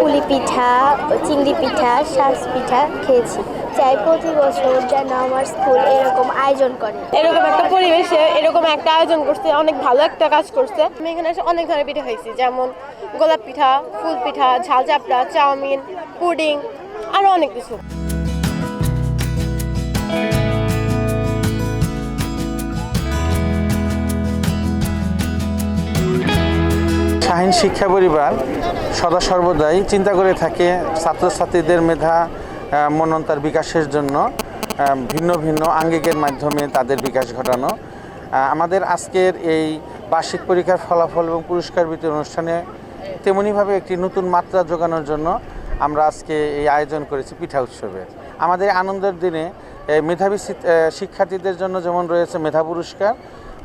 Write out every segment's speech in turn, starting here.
পুলি পিঠা, চিংড়ি পিঠা, শাঁস পিঠা খেয়েছি। চাই প্রতি বছর যেন আমার স্কুল এরকম আয়োজন করে, এরকম একটা পরিবেশে এরকম একটা আয়োজন করছে, অনেক ভালো একটা কাজ করছে। আমি এখানে এসে অনেক ধরনের পিঠা খাইছি, যেমন গোলাপ পিঠা, ফুল পিঠা, ঝাল চাপড়া, চাউমিন, পুডিং, আরো অনেক কিছু। শাহীন শিক্ষা পরিবার সদা সর্বদাই চিন্তা করে থাকে ছাত্রছাত্রীদের মেধা মনন্তার বিকাশের জন্য ভিন্ন ভিন্ন আঙ্গিকের মাধ্যমে তাদের বিকাশ ঘটানো। আমাদের আজকের এই বার্ষিক পরীক্ষার ফলাফল এবং পুরস্কার বিতরণ অনুষ্ঠানে তেমনিভাবে একটি নতুন মাত্রা যোগানোর জন্য আমরা আজকে এই আয়োজন করেছি পিঠা উৎসবের। আমাদের আনন্দের দিনে মেধাবী শিক্ষার্থীদের জন্য যেমন রয়েছে মেধা পুরস্কার,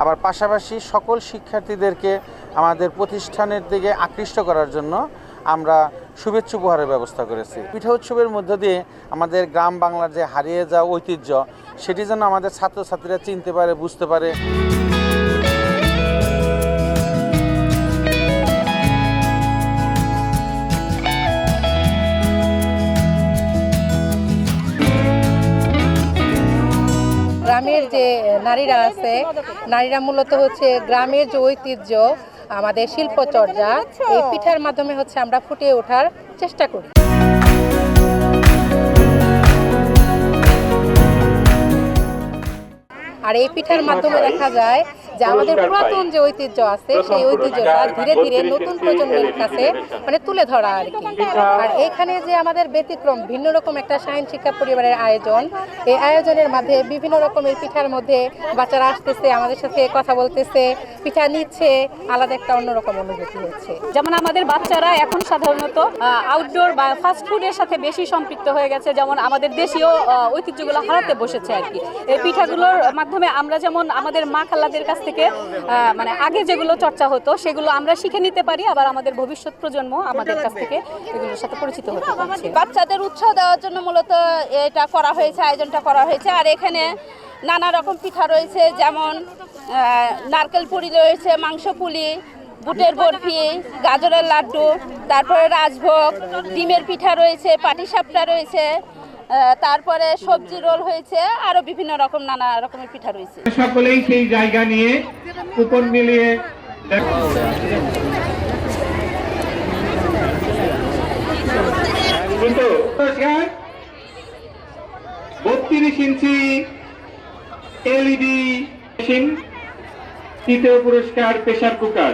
আবার পাশাপাশি সকল শিক্ষার্থীদেরকে আমাদের প্রতিষ্ঠানের দিকে আকৃষ্ট করার জন্য আমরা শুভেচ্ছা উপহারের ব্যবস্থা করেছি। পিঠা উৎসবের মধ্য দিয়ে আমাদের গ্রাম বাংলার যে হারিয়ে যাওয়া ঐতিহ্য সেটি যেন আমাদের ছাত্রছাত্রীরা চিনতে পারে, বুঝতে পারে। গ্রামের যে নারীরা আছে, নারীরা মূলত হচ্ছে গ্রামের যে ঐতিহ্য, আমাদের শিল্পচর্চা, এই পিঠার মাধ্যমে হচ্ছে আমরা ফুটিয়ে ওঠার চেষ্টা করি। আর এই পিঠার মাধ্যমে দেখা যায় যে আমাদের পুরাতন যে ঐতিহ্য আছে সেই ঐতিহ্যটা ধীরে ধীরে নতুন প্রজন্মের কাছে তুলে ধরা আর কি। আর এখানে যে আমাদের ব্যতিক্রম ভিন্ন রকম একটা শাহীন শিক্ষা পরিবারের আয়োজন, এই আয়োজনের মধ্যে বিভিন্ন রকমের পিঠার মধ্যে বাচ্চারা আসতেছে, আমাদের সাথে কথা বলতেছে, পিঠা নিচ্ছে, আলাদা একটা অন্যরকম অনুভূতি হচ্ছে। যেমন আমাদের বাচ্চারা এখন সাধারণত আউটডোর বা ফাস্ট ফুডের সাথে বেশি সম্পৃক্ত হয়ে গেছে, যেমন আমাদের দেশীয় ঐতিহ্যগুলো হারাতে বসেছে আর কি। এই পিঠাগুলোর মাধ্যমে আমরা যেমন আমাদের মা খালাদের কাছ থেকে আগে যেগুলো চর্চা হতো সেগুলো আমরা শিখে নিতে পারি, আবার আমাদের ভবিষ্যৎ প্রজন্ম আমাদের কাছ থেকে এগুলোর সাথে পরিচিত হতে পারছে। বাচ্চাদের উৎসাহ দেওয়ার জন্য মূলত এটা করা হয়েছে, আয়োজনটা করা হয়েছে। আর এখানে নানা রকম পিঠা রয়েছে, যেমন নারকেল পুলি রয়েছে, মাংস পুলি, বুটের বরফি, গাজরের লাড্ডু, তারপরে রাজভোগ, ডিমের পিঠা রয়েছে, পাটিসাপটা রয়েছে, তারপরে সবজি রোল হয়েছে, আরো বিভিন্ন রকম নানা রকমের পিঠা রয়েছে। সকলেই সেই জায়গা নিয়ে কুপন মিলিয়ে 32 ইঞ্চি এলইডি মেশিন, তৃতীয় পুরস্কার প্রেসার কুকার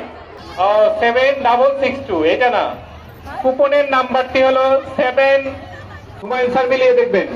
7662। এটা না, কুপনের নাম্বারটি হলো 7। হুমায়ুন স্যার মিলিয়ে দেখবেন।